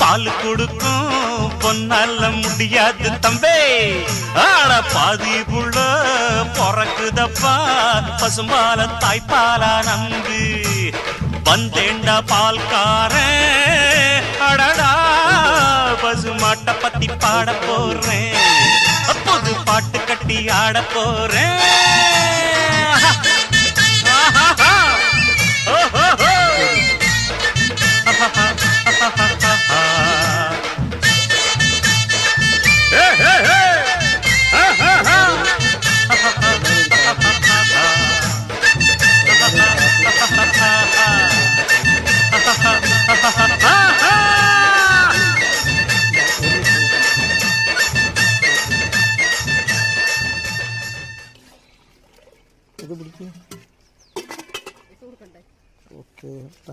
பால் கொடுக்கும் பொன்னால முடியாது தம்பே. ஆட பாதி புள்ள பொறக்குதப்பா பசும்பால தாய்ப்பாலா நம்பு. வந்தேண்டா பால்காரன் அடடா பசுமாட்ட பத்தி பாட போறேன். புது பாட்டு கட்டி ஆட போறேன்.